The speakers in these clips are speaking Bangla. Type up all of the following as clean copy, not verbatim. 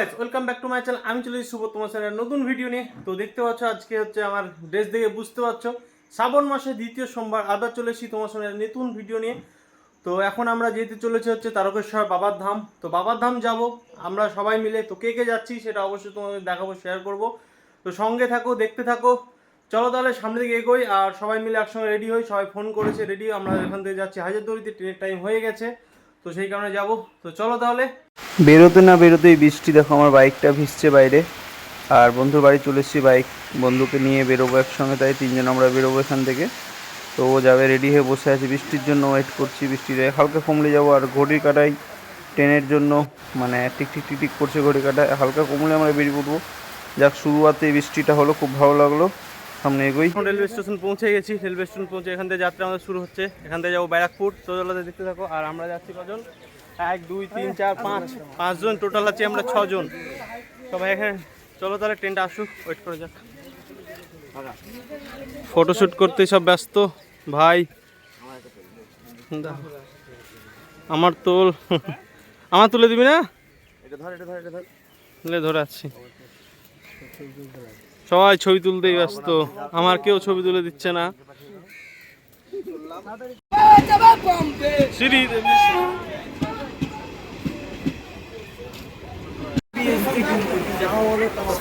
Guys welcome back to my channel. আমি চলে এসেছি তোমার চ্যানেলের নতুন ভিডিও নিয়ে। তো দেখতে পাচ্ছ আজকে হচ্ছে আমার ড্রেস দেখে বুঝতে পারছো শ্রাবণ মাসের দ্বিতীয় সোমবার আবার চলে এসেছি তোমার চ্যানেলের নতুন ভিডিও নিয়ে। তো এখন আমরা যেতে চলেছি হচ্ছে তারকেশ্বর বাবার ধাম। তো বাবার ধাম যাব আমরা সবাই মিলে। তো কে কে যাচ্ছি সেটা অবশ্যই তোমাদের দেখাবো, শেয়ার করব। তো সঙ্গে থাকো, দেখতে থাকো। চলো তাহলে সামনে দিকে এগোই আর সবাই মিলে একসঙ্গে রেডি হই। সবাই ফোন করেছে রেডি, আমরা এখান থেকে যাচ্ছি হাজারদুয়ারিতে, ট্রেনের টাইম হয়ে গেছে। তো সেই কারণে যাব। তো চলো তাহলে। বেরোতে না বেরোতেই বৃষ্টি, দেখো আমার বাইকটা ভিজছে বাইরে। আর বন্ধুর বাড়ি চলে এসেছি, বাইক বন্ধুকে নিয়ে বেরোবো একসঙ্গে, তাই তিনজন আমরা বেরোবো এখান থেকে। তো ও যাবে, রেডি হয়ে বসে আছে, বৃষ্টির জন্য ওয়েট করছি। বৃষ্টিতে হালকা কমলে যাবো। আর ঘড়ির কাঁটায় ট্রেনের জন্য মানে টিক টিক টিক টিক করছে ঘড়ির কাঁটায়, হালকা কমলে আমরা বেরিয়ে পড়বো। যাক, শুরুয়াতে বৃষ্টিটা হলো, খুব ভালো লাগলো। সামনে এগোই। রেলওয়ে স্টেশন পৌঁছে গেছি। রেলওয়ে স্টেশন পৌঁছে এখান থেকে যাত্রা আমাদের শুরু হচ্ছে। এখান থেকে যাবো ব্যারাকপুর। তো দেখতে থাকো। আর আমরা যাচ্ছি কজন? 1 2 3 4 5 5জন টোটাল আছি আমরা, 6 জন সবাই এখানে। চলো তাহলে ট্রেনটা আসুক, ওয়েট করে যাক। ফটোশ্যুট করতে সব ব্যস্ত ভাই। আমার তোল, আমার তুলে দিবি না? ধরে আছি, সবাই ছবি তুলতেই ব্যস্ত, আমার কেউ ছবি তুলে দিচ্ছে না।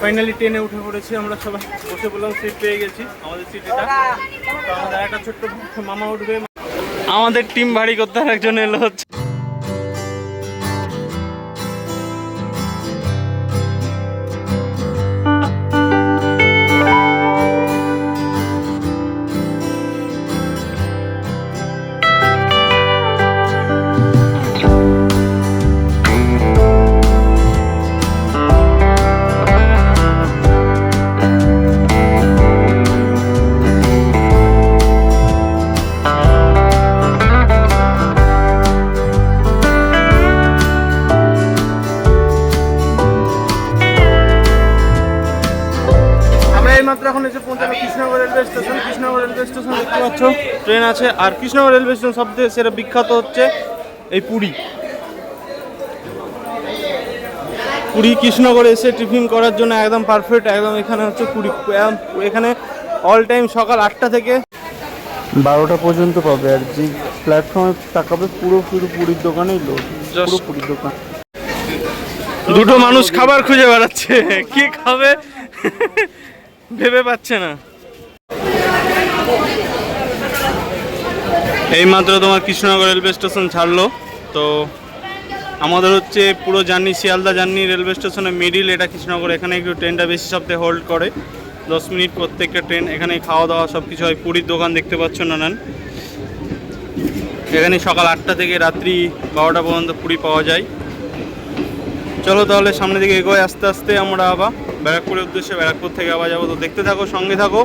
ফাইনালি ট্রেনে উঠে পড়েছি আমরা, সবাই বসে বললাম, সিট পেয়ে গেছি। আমাদের সিট এটা। তো আমাদের একটা ছোট্ট মামা উঠবে, আমাদের টিম ভারী করতে একজন এলো হচ্ছে। মাত্র এখন এসে পৌঁছানো Krishnanagar railway station. Krishnanagar railway station দেখতে পাচ্ছ, ট্রেন আছে। আর কৃষ্ণনগর রেলওয়ে স্টেশন সবথেকে সেটা বিখ্যাত হচ্ছে এই পুরী। পুরী কৃষ্ণনগরে এসে টিফিন করার জন্য একদম পারফেক্ট। একদম এখানে হচ্ছে পুরী, এখানে অল টাইম সকাল 8টা থেকে 12টা পর্যন্ত পাবে। আর যে প্ল্যাটফর্মে তাকাবে পুরো পুরীর দোকানেই লোক, পুরো পুরীর দোকান। দুটো মানুষ খাবার খুঁজে বেড়াচ্ছে, কি খাবে ভেবে পাচ্ছে না। এই মাত্র তোমার কৃষ্ণনগর রেলওয়ে স্টেশন ছাড়লো। তো আমাদের হচ্ছে পুরো জার্নি, শিয়ালদা জার্নি রেলওয়ে স্টেশনে মিডিল এটা কৃষ্ণনগর। এখানে একটু ট্রেনটা বেশি সপ্তাহে হোল্ড করে, 10 মিনিট প্রত্যেকটা ট্রেন। এখানে খাওয়া দাওয়া সব কিছু হয়। পুরীর দোকান দেখতে পাচ্ছ নানান। এখানে সকাল 8টা থেকে রাত্রি 12টা পর্যন্ত পুরী পাওয়া যায়। চলো তাহলে সামনের দিকে এগোয় আস্তে আস্তে। আমরা আবার ব্যারাকপুরের উদ্দেশ্যে, ব্যারাকপুর থেকে আবার যাবো। তো দেখতে থাকো, সঙ্গে থাকো।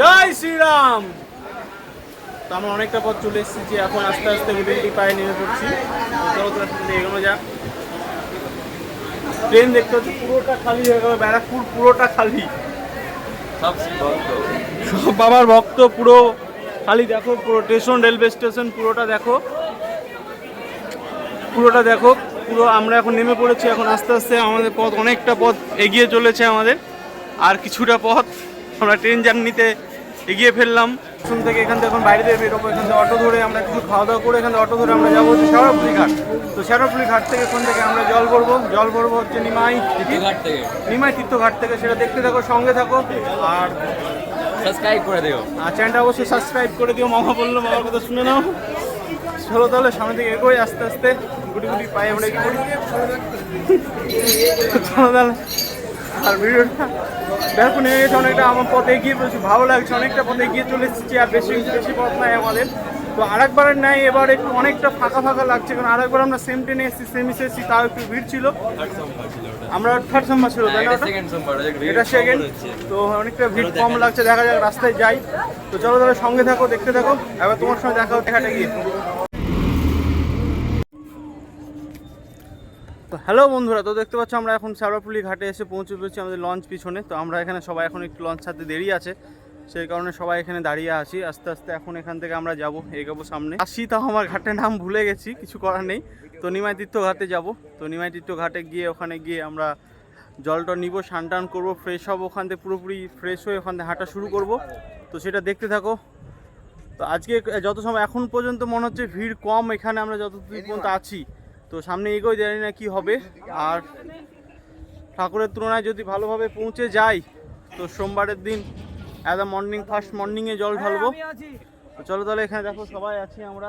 জয় শ্রীরাম। তো আমরা অনেকটা পথ চলে এসেছি, এখন আস্তে আস্তে গুটি পায়ে নেমে পড়ছি। চলো তোর সাথে এগোনো যাক। ট্রেন দেখতে হচ্ছে পুরোটা খালি হয়ে গেল, ব্যারাকপুর পুরোটা খালি, সব বাবার ভক্ত পুরো খালি। দেখো পুরো স্টেশন, রেলওয়ে স্টেশন পুরোটা দেখো, পুরোটা দেখো পুরো। আমরা এখন নেমে পড়েছি। এখন আস্তে আস্তে আমাদের পথ, অনেকটা পথ এগিয়ে চলেছে আমাদের। আর কিছুটা পথ আমরা ট্রেন জার্নিতে এগিয়ে ফেললাম। স্টেশন থেকে এখান থেকে এখন বাইরে দিয়ে বেরোবো। এখান থেকে অটো ধরে আমরা কিছু খাওয়া দাওয়া করে এখান থেকে অটো ধরে আমরা যাবো হচ্ছে শেওড়াফুলি ঘাট। তো শেওড়াফুলি ঘাট থেকে এখান থেকে আমরা জল ভরবো হচ্ছে নিমাই তীর্থঘাট থেকে। সেটা দেখতে থাকো, সঙ্গে থাকো। আর সাবস্ক্রাইব করে দিও, আর চ্যানেলটা অবশ্যই সাবস্ক্রাইব করে দিও। মামা বললো, মামার কথা শুনে নাও। চলো তাহলে সামনে দিকে এগোই আস্তে আস্তে। গুটি গুটি পায়ে আমরা কি করি চলো তাহলে। আর ভিডিওটা দেখো নিয়ে গেছে অনেকটা, আমার পথে এগিয়ে পড়েছি, ভালো লাগছে, অনেকটা পথে এগিয়ে চলে এসেছি। আর বেশি বেশি পথ নাই আমাদের, তো আরেকবারের নাই এবার একটু অনেকটা ফাঁকা ফাঁকা লাগছে, কারণ আরেকবার আমরা সেম ট্রেনে এসেছি, সেম এসেছি, তাও একটু ভিড় ছিল। আমরা থার্ড সোমবার ছিল তাই না, ওটা? এটা সেকেন্ড, তো অনেকটা ভিড় কম লাগছে। দেখা যাক রাস্তায় যাই। তো চলো তাহলে সঙ্গে থাকো, দেখতে থাকো। এবার তোমার সঙ্গে দেখা হচ্ছে ঘাটে গিয়ে। তো হ্যালো বন্ধুরা, তো দেখতে পাচ্ছ আমরা এখন শ্যাওড়াফুলি ঘাটে এসে পৌঁছে পেয়েছি আমাদের লঞ্চ পিছনে। তো আমরা এখানে সবাই এখন একটু লঞ্চ ছাড়তে দেরি আছে, সেই কারণে সবাই এখানে দাঁড়িয়ে আছি। আস্তে আস্তে এখন এখান থেকে আমরা যাব, এগোবো সামনে। আসি, তাও আমার ঘাটের নাম ভুলে গেছি, কিছু করার নেই। তো নিমাই তীর্থ ঘাটে যাব। তো নিমাই তীর্থ ঘাটে গিয়ে ওখানে গিয়ে আমরা জলটা নিব, স্নান টান করবো, ফ্রেশ হবো, ওখান থেকে পুরোপুরি ফ্রেশ হয়ে ওখান থেকে হাঁটা শুরু করব। তো সেটা দেখতে থাকো। তো আজকে যত সময় এখন পর্যন্ত মনে হচ্ছে ভিড় কম এখানে, আমরা যতদূর পর্যন্ত আছি। তো সামনে এগোই, জানি না কি হবে। আর ঠাকুরের তুলনায় যদি ভালোভাবে পৌঁছে যাই, তো সোমবারের দিন অ্যাজ আ মর্নিং, ফার্স্ট মর্নিংয়ে জল ঢালবো। তো চলো তাহলে, এখানে দেখো সবাই আছি আমরা।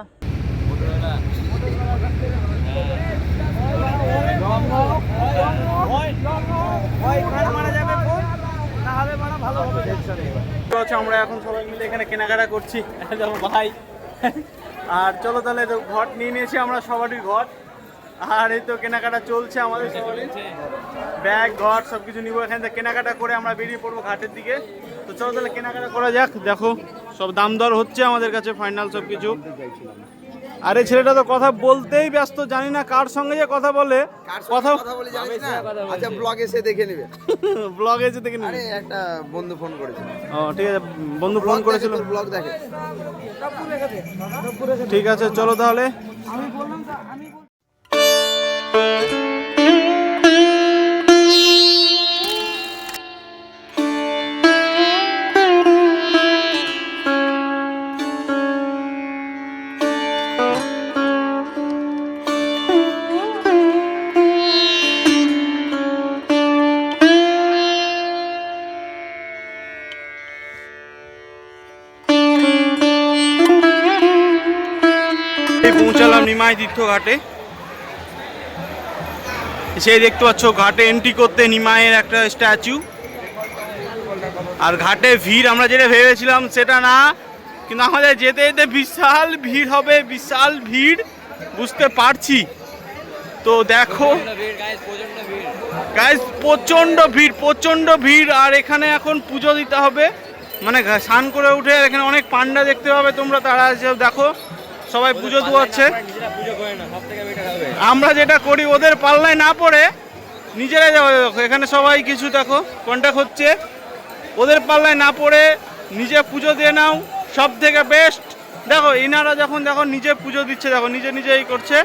আমরা এখন সবাই মিলে এখানে কেনাকাটা করছি ভাই। আর চলো তাহলে, তো ঘট নিয়ে নিয়েছি আমরা, সবারই ঘট। আর এই তো কেনাকাটা চলছে আমাদের, ব্যাগ ঘট সব কিছু নিবো। এখান থেকে কেনাকাটা করে আমরা বেরিয়ে পড়বো ঘাটের দিকে। তো চলো তাহলে কেনাকাটা করা যাক। দেখো সব দাম দর হচ্ছে আমাদের কাছে, ফাইনাল সব কিছু। আরে ছেলেটা তো কথা বলতেই ব্যস্ত, জানি না কার সঙ্গে যে কথা বলে। কথা বলে জানিস না? আচ্ছা, ব্লগ এসে দেখে নেবে। ব্লগ এসে দেখে নেবে। আরে একটা বন্ধু ফোন করেছিল। ও ঠিক আছে, বন্ধু ফোন করেছিল। ব্লগ দেখে। ঠিক আছে চলো তাহলে। পৌঁছালাম নিমাই তীর্থ ঘাটে। সেই দেখতে পাচ্ছ ঘাটে এন্ট্রি করতে নিমাইয়ের একটা স্ট্যাচু। আর ঘাটে ভিড় আমরা যেটা ভেবেছিলাম সেটা না, কিন্তু আমাদের যেতে যেতে বিশাল ভিড় হবে, বিশাল ভিড় বুঝতে পারছি। তো দেখো গাইস, প্রচণ্ড ভিড়, প্রচণ্ড ভিড়। আর এখানে এখন পুজো দিতে হবে, মানে স্নান করে উঠে এখানে অনেক পান্ডা দেখতে পাবে তোমরা, তারা দেখো সবাই পুজো দেওয়াচ্ছে। আমরা যেটা করি ওদের পাল্লায় না পড়ে নিজেরাই যাবো। দেখো এখানে সবাই কিছু দেখো কন্ট্যাক্ট হচ্ছে, ওদের পাল্লায় না পড়ে নিজে পুজো দিয়ে নাও, সব থেকে বেস্ট। দেখো ইনারা যখন দেখো নিজে পুজো দিচ্ছে, দেখো নিজে নিজেই করছে,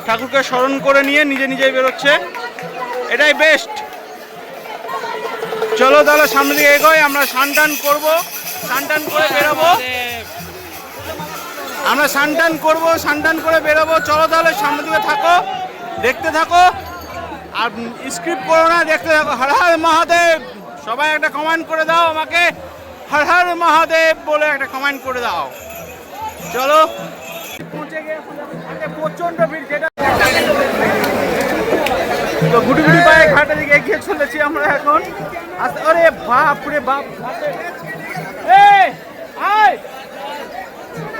ঠাকুরকে স্মরণ করে নিয়ে নিজে নিজেই বেরোচ্ছে, এটাই বেস্ট। চলো তাহলে সামনে দিকে এগোই, আমরা স্নান টান করবো, স্নান টান করে বেরোবো। আমরা স্নান টান করবো, স্নান টান করে বেরোবো। চলো তাহলে সামনের দিকে থাকো, দেখতে থাকো, আর স্ক্রিপ্ট করো না, দেখতে থাকো। হর হর মহাদেব, সবাই একটা কমেন্ট করে দাও আমাকে, হর হর মহাদেব বলে একটা কমেন্ট করে দাও। চলো পৌঁছে গিয়ে প্রচন্ড ভিড়, যেটা তো গুটি গুটি পায়ে ঘাটের দিকে এগিয়ে চলেছি আমরা এখন। আরে বাপ রে বাপ,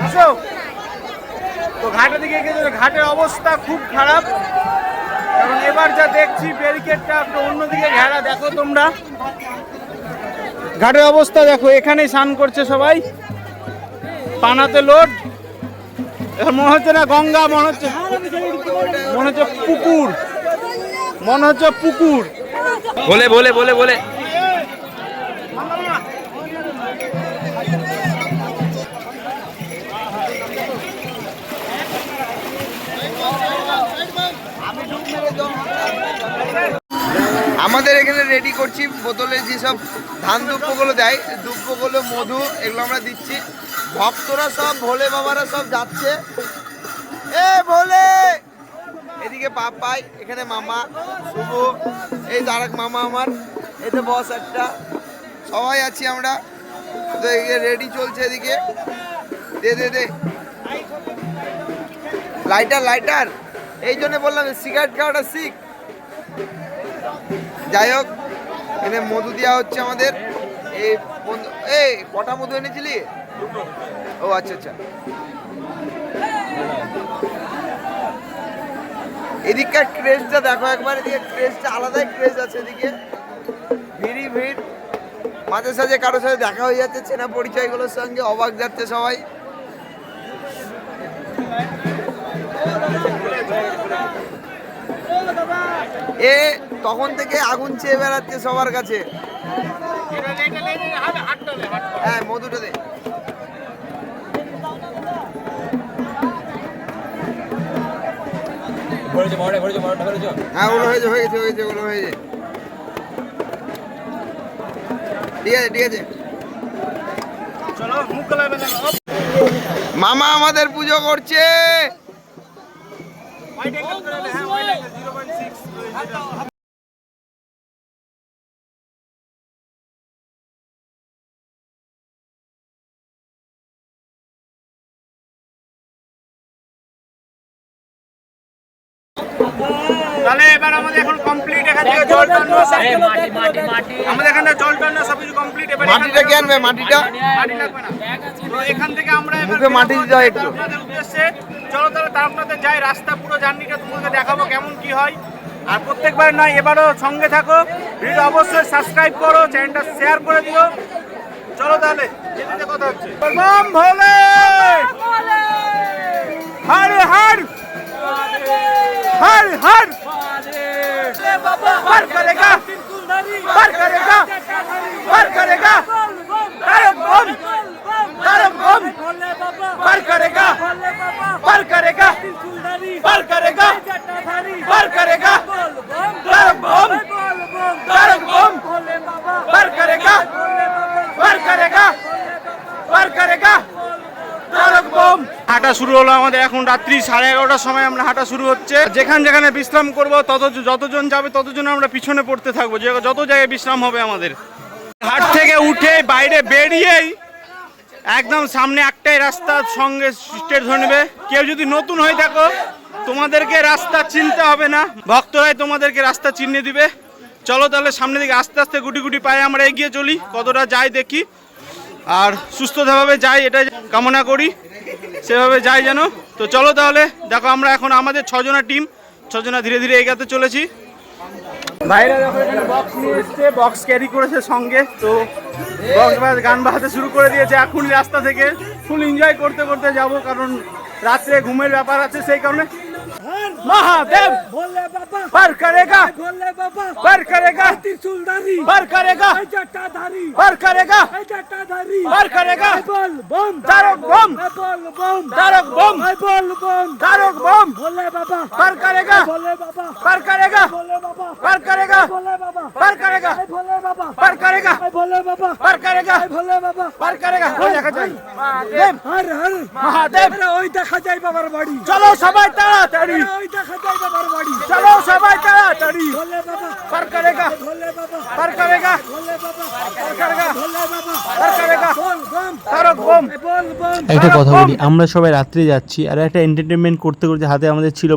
আসো। তো ঘাটের দিকে এগিয়ে চলে, ঘাটের অবস্থা খুব খারাপ, কারণ এবার যা দেখছি ব্যারিকেডটা একটু অন্যদিকে ঘেরা। দেখো তোমরা ঘাটের অবস্থা দেখো, এখানেই স্নান করছে সবাই, পানাতে লোড। এখন মনে হচ্ছে না গঙ্গা, মনে হচ্ছে পুকুর, মনে হচ্ছে পুকুর। বলে বলে বলে বলে আমাদের এখানে রেডি করছি বোতলে যেসব ধান দুব্যগুলো দেয়, দুব্যগুলো মধু, এগুলো আমরা দিচ্ছি। ভক্তরা সব, ভোলে বাবারা সব যাচ্ছে। এ ভোলে, এদিকে পাপাই, এখানে মামা শুভ, এই তারক মামা আমার, এতে বস একটা, সবাই আছি আমরা। তো রেডি চলছে এদিকে। দে দে দে লাইটার, লাইটার এই জন্য বললাম সিগারেট খাওয়াটা শিখ। যাই হোক, এখানে মধু দেওয়া হচ্ছে আমাদের। এই বন্ধু, এই কটা মধু এনেছিলি? ও আচ্ছা আচ্ছা। এদিককার ক্রেজটা দেখো একবার, এদিকে ক্রেজটা আলাদাই ক্রেজ আছে। এদিকে ভিড়ই ভিড়, মাঝে সাঝে কারোর সাথে দেখা হয়ে যাচ্ছে চেনা পরিচয়গুলোর সঙ্গে, অবাক যাচ্ছে সবাই। এ তখন থেকে আগুন চেয়ে বেড়াচ্ছে সবার কাছে। হ্যাঁ মধুটা দে। হ্যাঁ ওগুলো হয়ে গেছে ওগুলো হয়েছে। ঠিক আছে ঠিক আছে। মামা আমাদের পুজো করছে। তাহলে এবার আমাদের এখন কমপ্লিট, এখান থেকে জল টানো, আমাদের এখানে জল টানো সবকিছু কমপ্লিট। এবার মাটিটা কি আনবে? মাটিটা মাটি লাগবে না। তো এখান থেকে আমরা এবার মুখে মাটি দিতে হয় একটু। আপনাদের উদ্দেশ্যে চলো তাহলে তারপরে যাই, রাস্তা পুরো জার্নিটা তোমাকে দেখাবো কেমন কি হয়। আর প্রত্যেকবার নয়, এবারও সঙ্গে থাকো, ভিডিও অবশ্যই সাবস্ক্রাইব করো, চ্যানেলটা শেয়ার করে দিও। চলো তাহলে যেতে কথা হচ্ছে। বম ভোলে হর হর हर हर हर करेगा हर करेगा हर करेगा हर बम हर बम हर करेगा हर करेगा हर करेगा हर करेगा हर बम हर बम हर करेगा हर करेगा हर करेगा হাঁটা শুরু হলো আমাদের। এখন রাত্রি 11:30টার সময় আমরা হাঁটা শুরু হচ্ছে। যেখানে বিশ্রাম করব যতজন যাবে ততজন আমরা পিছনে পড়তে থাকবো, যত জায়গায় বিশ্রাম হবে আমাদের। হাট থেকে উঠে বাইরে বেরিয়েই একদম সামনে একটাই রাস্তা, সঙ্গে স্টেট ধরে নেবে। কেউ যদি নতুন হয়ে থাকো তোমাদেরকে রাস্তা চিনতে হবে না, ভক্তরাই তোমাদেরকে রাস্তা চিনিয়ে দিবে। চলো তাহলে সামনের দিকে আস্তে আস্তে গুটি গুটি পায়ে আমরা এগিয়ে চলি, কতটা যাই দেখি। আর সুস্থভাবে যাই এটা কামনা করি, সেভাবে যাই যেন। তো চলো তাহলে দেখো, আমরা এখন আমাদের 6 জনের টিম, 6 জনা ধীরে ধীরে এগাতে চলেছি। ভাইরা দেখো এখানে বক্স নিয়ে এসছে, বক্স ক্যারি করেছে সঙ্গে। তো বক্স গান বাজাতে শুরু করে দিয়েছে। এখনই রাস্তা থেকে ফুল এনজয় করতে করতে যাব, কারণ রাত্রে ঘুমের ব্যাপার আছে, সেই কারণে। महादेव भोले बाबा पर करेगा, भोले बाबा पर करेगा, त्रिशूलधारी पर करेगा, जटाधारी पर करेगा, जटाधारी पर करेगा, बोल बम तारक बम, बोल बम तारक बम, बोल बम तारक बम, भोले बाबा पर करेगा, भोले बाबा पर करेगा, भोले बाबा पर करेगा, भोले बाबा पर करेगा, भोले बाबा पर करेगा, भोले बाबा पर करेगा, भोले बाबा पर करेगा। ওই দেখা যায় महादेव, हर हर महादेव। ওই দেখা যায় বাবার বাড়ি। চলো সবাই তাড়াতাড়ি, चलो सबाई ताड़ाताड़ी। भोले बाबा पर करेगा, भोले बाबा पर करेगा, भोले बाबा पर करेगा, भोले बाबा पर करेगा, बोल बम तारक बम बोल बम। একটা কথা বলি, আমরা সবাই রাত্রে যাচ্ছি আর একটা এন্টারটেনমেন্ট করতে করতে হাতে আমাদের ছিল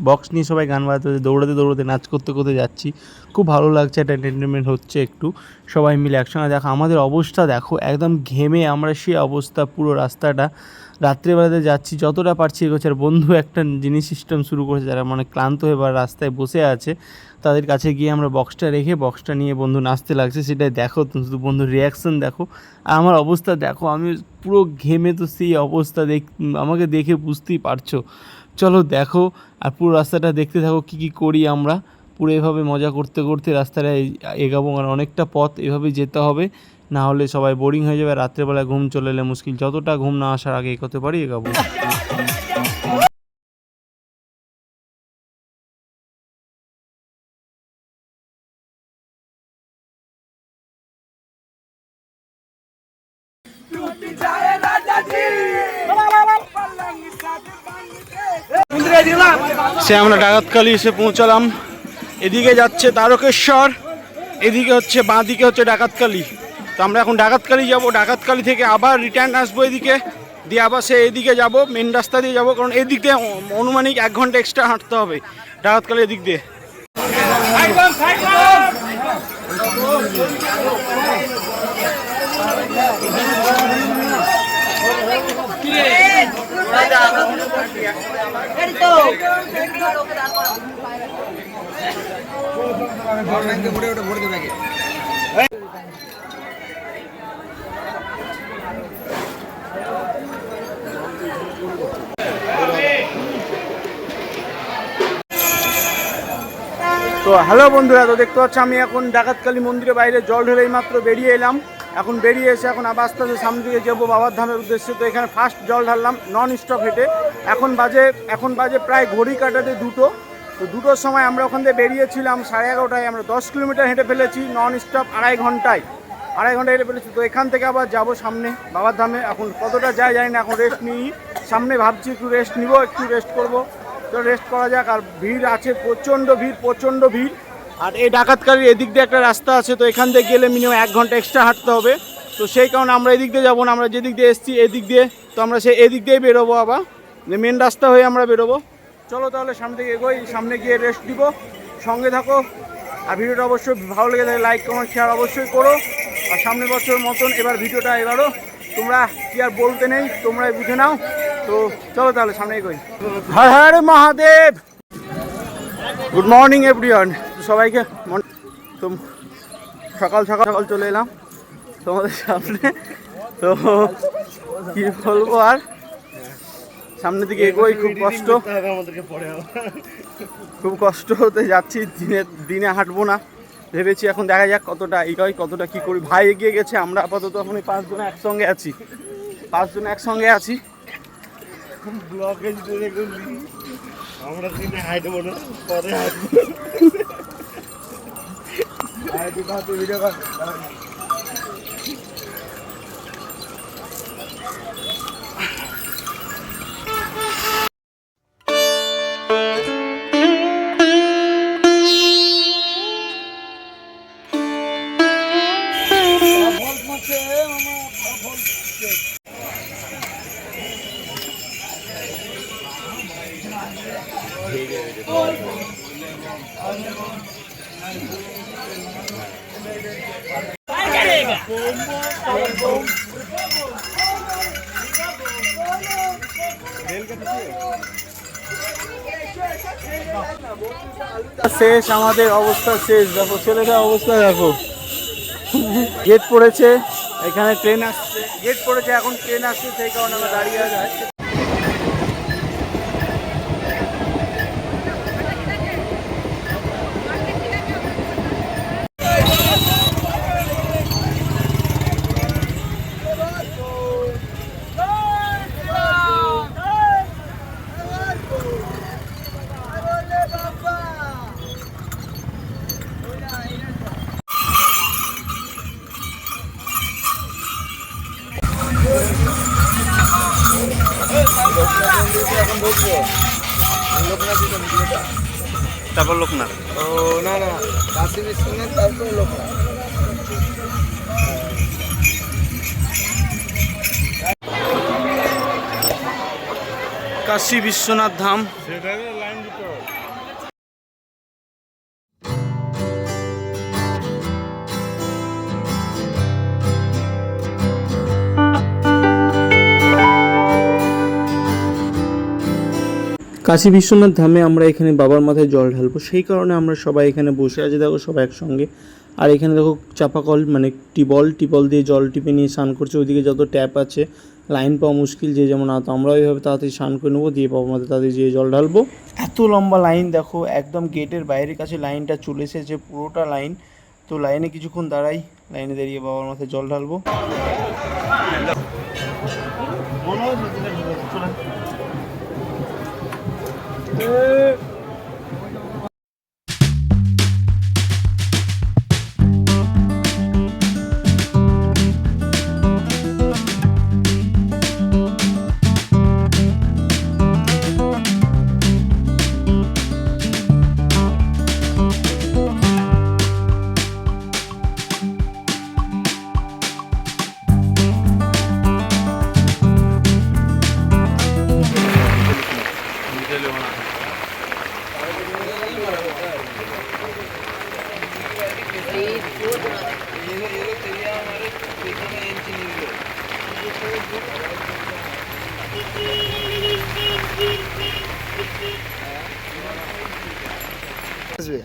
বক্স নিয়ে সবাই গান বাজাতে দৌড়াতে দৌড়াতে নাচ করতে করতে যাচ্ছি। খুব ভালো লাগছে, একটা এন্টারটেনমেন্ট হচ্ছে একটু সবাই মিলে একসঙ্গে। দেখো আমাদের অবস্থা দেখো, একদম ঘেমে আমরা সে অবস্থা, পুরো রাস্তাটা রাত্রেবেলাতে যাচ্ছি, যতটা পারছি এগোচ্ছে। আর বন্ধু একটা জিনিস সিস্টেম শুরু করেছে, যারা মানে ক্লান্ত হয়ে বা রাস্তায় বসে আছে তাদের কাছে গিয়ে আমরা বক্সটা রেখে বক্সটা নিয়ে বন্ধু নাচতে লাগছে। সেটাই দেখো, তুমি শুধু বন্ধুর রিয়াকশান দেখো। আর আমার অবস্থা দেখো, আমি পুরো ঘেমে, তো সেই অবস্থা আমাকে দেখে বুঝতেই পারছো। চলো দেখো আর পুরো রাস্তাটা দেখতে থাকো কী কী করি আমরা। পুরো এভাবে মজা করতে করতে রাস্তাটা এগাবো, আর অনেকটা পথ এভাবে যেতে হবে, না হলে সবাই বোরিং হয়ে যাবে। রাত্রেবেলা ঘুম চলে এলে মুশকিল, যতটা ঘুম না আসার আগে এগোতে পারি এগাবো। সে আমরা ডাকাতকালী এসে পৌঁছালাম। এদিকে যাচ্ছে তারকেশ্বর, এদিকে হচ্ছে বাঁ দিকে হচ্ছে ডাকাতকালী। তো আমরা এখন ডাকাতকালী যাব, ডাকাতকালী থেকে আবার রিটার্ন আসবো এদিকে, দিয়ে আবার সে এদিকে যাব, মেন রাস্তা দিয়ে যাব, কারণ এদিক দিয়ে অনুমানিক 1 ঘন্টা এক্সট্রা হাঁটতে হবে ডাকাতকালী এদিক দিয়ে। তো হ্যালো বন্ধুরা, তো দেখতে পাচ্ছি আমি এখন ডাকাতকালী মন্দিরের বাইরে জল ঢেলেই মাত্র বেরিয়ে এলাম। এখন বেরিয়ে এসে এখন আবার আস্তে আস্তে সামনে দিকে যাবো বাবার ধামের উদ্দেশ্যে। তো এখানে ফার্স্ট জল ঢাললাম নন স্টপ হেঁটে। এখন বাজে প্রায় ঘড়ি কাটাতে 2টো। তো 2টোর সময় আমরা ওখান থেকে বেরিয়েছিলাম 11:30টায়। আমরা 10 কিলোমিটার হেঁটে ফেলেছি নন স্টপ, 2.5 ঘন্টা হেঁটে ফেলেছি। তো এখান থেকে আবার যাব সামনে বাবার ধামে। এখন কতটা যায় জানি না, এখন রেস্ট নিই সামনে, ভাবছি একটু রেস্ট নিব, একটু রেস্ট করব। তো রেস্ট করা যাক। আর ভিড় আছে, প্রচণ্ড ভিড়। আর এই ডাকাতকালীর এদিক দিয়ে একটা রাস্তা আছে, তো এখান থেকে গেলে মিনিমাম 1 ঘন্টা এক্সট্রা হাঁটতে হবে। তো সেই কারণে আমরা এদিক দিয়ে যাবো না, আমরা যেদিক দিয়ে এসেছি এদিক দিয়ে। তো আমরা সেই এদিক দিয়েই বেরোবো, আবার মেন রাস্তা হয়ে আমরা বেরোবো। চলো তাহলে সামনে থেকে এগোই, সামনে গিয়ে রেস্ট দিব। সঙ্গে থাকো। আর ভিডিওটা অবশ্যই ভালো লেগে থাকে লাইক কমেন্ট শেয়ার অবশ্যই করো। আর সামনের বছর মতন ভিডিওটা এবারও তোমরা কি আর বলতে নেই, তোমরা বুঝে নাও। তো চলো তাহলে সামনে এগোই। Har Har Mahadev. Good morning everyone, সবাইকে। তো সকাল চলে এলাম তোমাদের সামনে। তো কি বলবো, আর সামনের দিকে এগোই, খুব কষ্ট হতে যাচ্ছি। দিনে হাঁটবো না ভেবেছি, এখন দেখা যাক কতটা এগোই, কতটা কি করি। ভাই এগিয়ে গেছে, আমরা আপাতত এখন 5 জন একসঙ্গে আছি। আমরা দিনে হাঁটবো না, পরে ভিডিও কর। শেষ, আমাদের অবস্থা শেষ। দেখো ছেলেটার অবস্থা দেখো। গেট পড়েছে, এখানে ট্রেন আসছে, গেট পড়েছে, এখন ট্রেন আসছে, সেই কারণে আমরা দাঁড়িয়ে আছি। তারপর লোকনাথ। ও না কাশী বিশ্বনাথ, তারপরে লোকনাথ। কাশী বিশ্বনাথ ধাম। কাশী বিশ্বনাথ ধামে আমরা এখানে বাবার মাথায় জল ঢালবো, সেই কারণে আমরা সবাই এখানে বসে আছি। দেখো সবাই একসঙ্গে। আর এখানে দেখো চাপাকল মানে টিবল দিয়ে জল টিপে নিয়ে স্নান করছে। ওইদিকে যত ট্যাপ আছে, লাইন পাওয়া মুশকিল, যে যেমন আমরা ওইভাবে তাড়াতাড়ি স্নান করে নেবো, দিয়ে বাবার মাথায় তাড়াতাড়ি যেয়ে জল ঢালবো। এত লম্বা লাইন দেখো, একদম গেটের বাইরের কাছে লাইনটা চলে এসেছে, পুরোটা লাইন। তো লাইনে কিছুক্ষণ দাঁড়াই, লাইনে দাঁড়িয়ে বাবার মাথায় জল ঢালবো। আসবে।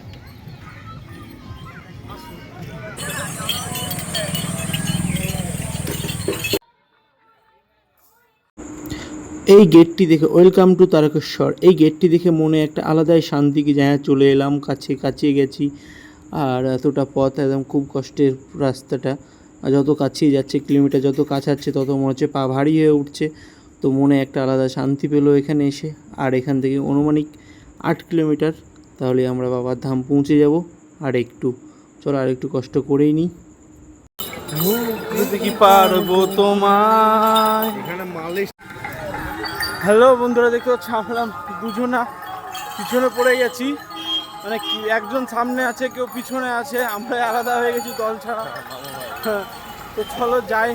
এই গেটটি দেখে, ওয়েলকাম টু তারকেশ্বর, এই গেটটি দেখে মনে একটা আলাদাই শান্তি কি যায়, চলে এলাম কাছে গেছি। আর এতটা পথ একদম খুব কষ্টের রাস্তাটা, আর যত কাছেই যাচ্ছে কিলোমিটার যত কাছাচ্ছে তত মনে হচ্ছে পা ভারী হয়ে উঠছে। তো মনে একটা আলাদা শান্তি পেলো এখানে এসে। আর এখান থেকে অনুমানিক 8 কিলোমিটার, তাহলে আমরা বাবার ধাম পৌঁছে যাব। আর একটু কষ্ট করেই নিই। কি পারবো তোমায়। হ্যালো বন্ধুরা, দেখতে পাচ্ছি আমরা দুজনা পিছনে পড়ে গেছি, মানে কি একজন সামনে আছে কেউ পিছনে আছে, আমরা আলাদা হয়ে গেছি দল ছাড়া। তো চলো যাই,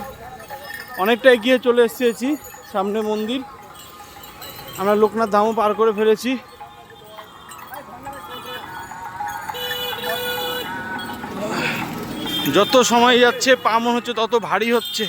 অনেকটা এগিয়ে চলে এসেছি, সামনে মন্দির, আমরা লোকনাথ ধামও পার করে ফেলেছি। যত সময় যাচ্ছে পা মনে হচ্ছে তত ভারী হচ্ছে।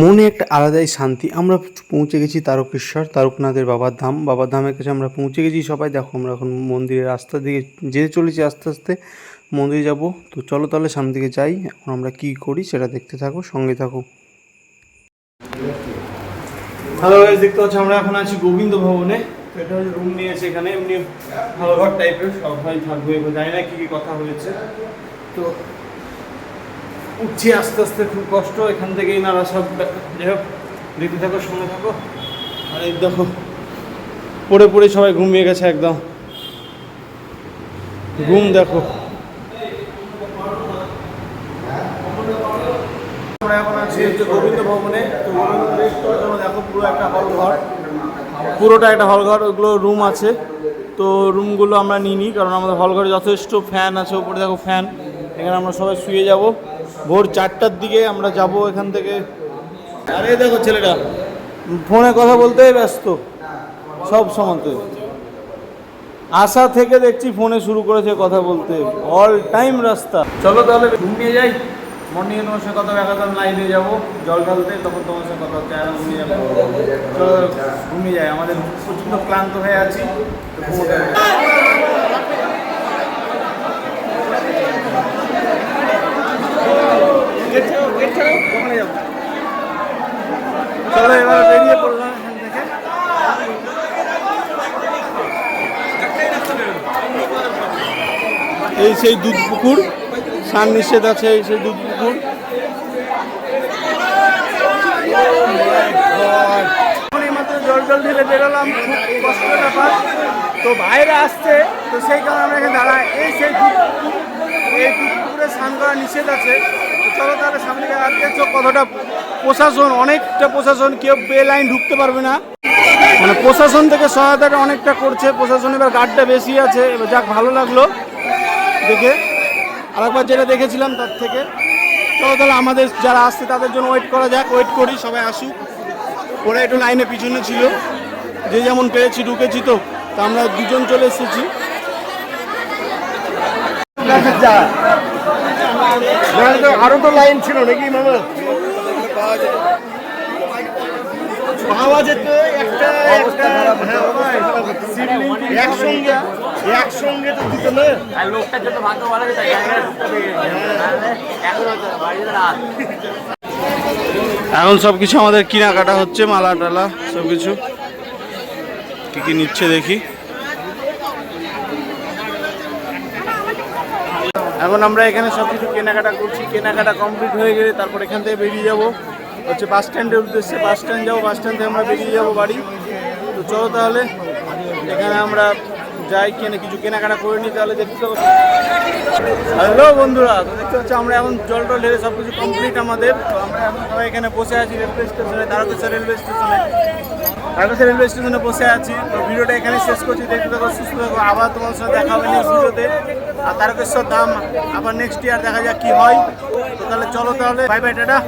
মনে একটা আলাদাই শান্তি। আমরা পৌঁছে গেছি তারকেশ্বর, তারকনাথের বাবার ধামের কাছে আমরা পৌঁছে গেছি সবাই। দেখো আমরা এখন মন্দিরের রাস্তার দিকে যেতে চলেছি, আস্তে আস্তে মন্দিরে যাব। তো চলো তাহলে সামনে দিকে যাই। এখন আমরা কি করি সেটা দেখতে থাকো, সঙ্গে থাকো। হ্যালো গাইস, দেখতে পাচ্ছি আমরা এখন আছি গোবিন্দ ভবনে। তো এটা হচ্ছে রুম নিয়েছে এখানে, এমনি ভালো ঘর টাইপের, সবাই থাকবে। এবার জানি না কী কী কথা হয়েছে। তো উঠছি আস্তে আস্তে, খুব কষ্ট। এখান থেকেই নারা সব, যাই হোক দেখতে থাকো, শুনে থাকো। আর এই দেখো পড়ে সবাই ঘুমিয়ে গেছে একদম, ঘুম দেখো। আমরা এখন আছি হচ্ছে গোবিন্দ ভবনে। তো গোবিন্দ দেখো পুরো একটা হল ঘর, পুরোটা একটা হল ঘর, ওইগুলো রুম আছে। তো রুমগুলো আমরা নিই, কারণ আমাদের হল ঘরে যথেষ্ট ফ্যান আছে, উপরে দেখো ফ্যান। এখানে আমরা সবাই শুয়ে যাব। ভোর 4টার দিকে আমরা যাব এখান থেকে। আরে দেখো ছেলেটা ফোনে কথা বলতে ব্যস্ত সব সময়তে, আসা থেকে দেখছি ফোনে শুরু করেছে কথা বলতে, অল টাইম রাস্তা। চলো তাহলে ঘুমিয়ে যাই। মর্নিংয়ে তোমার সাথে কথা একাদম লাইনে যাবো জল ঢালতে, তখন তোমার সাথে কথা হচ্ছে, আর ঘুমিয়ে যাবো। চলো ঘুমিয়ে যাই, আমাদের প্রচণ্ড ক্লান্ত হয়ে আছি। চলো এবার বেরিয়ে পড়লাম এখান থেকে। এই সেই দুধ পুকুর, সান নিষেধ আছে, এই সেই দুধ পুকুর। মাত্র জল ঢেলে বেরোলাম, খুব কষ্টের ব্যাপার। তো বাইরে আসছে, তো সেই কারণে আমরা এখানে দাঁড়াই। এই সেই দুধ পুকুর, এই দুধ পুকুরে স্নান করা নিষেধ আছে। তো চলো তাহলে সামনে আর দেখছো কতটা প্রশাসন, অনেকটা প্রশাসন, কেউ বে লাইন ঢুকতে পারবে না, মানে প্রশাসন থেকে সহায়তাটা অনেকটা করছে। প্রশাসন এবার গার্ডটা বেশি আছে, এবার যাক ভালো লাগলো দেখে, আরেকবার যেটা দেখেছিলাম তার থেকে। চলো তাহলে আমাদের যারা আসছে তাদের জন্য ওয়েট করা যাক, ওয়েট করি সবাই আসুক। ওরা একটু লাইনে পিছনে ছিল, যে যেমন পেরেছি ঢুকেছি। তো আমরা দুজন চলে এসেছি। আরো তো লাইন ছিল নাকি মামা? পাওয়া যেত একটা একসঙ্গে তো দিত না। এখন সব কিছু আমাদের কেনাকাটা হচ্ছে, মালা টালা সব কিছু কি কি নিচ্ছে দেখি। এখন আমরা এখানে সব কিছু কেনাকাটা করছি। কেনাকাটা কমপ্লিট হয়ে গেলে তারপর এখান থেকে বেরিয়ে যাব হচ্ছে বাস স্ট্যান্ডের উদ্দেশ্যে। বাস স্ট্যান্ড যাবো, বাস স্ট্যান্ড থেকে আমরা বেরিয়ে যাবো বাড়ি। তো চলো তাহলে এখানে আমরা যাই, কিছু কেনাকাটা করে নিই, তাহলে দেখতে পাবো। হ্যালো বন্ধুরা, তো দেখতে পাচ্ছি আমরা এখন জল টল ঢেলে সব কিছু কমপ্লিট আমাদের। তো আমরা এখন সবাই এখানে বসে আছি রেলওয়ে স্টেশনে, তারকেশ্বর রেলওয়ে স্টেশনে বসে আছি। তো ভিডিওটা এখানে শেষ করছি। দেখতে থাকো, সুস্থ থাকো, আবার তোমার সাথে দেখা হবে নেক্সট ভিডিওতে। আর তারকেশ্বর ধাম আবার নেক্সট ইয়ার দেখা যাক কি হয়। তো তাহলে চলো তাহলে, বাই বাই, টাটা।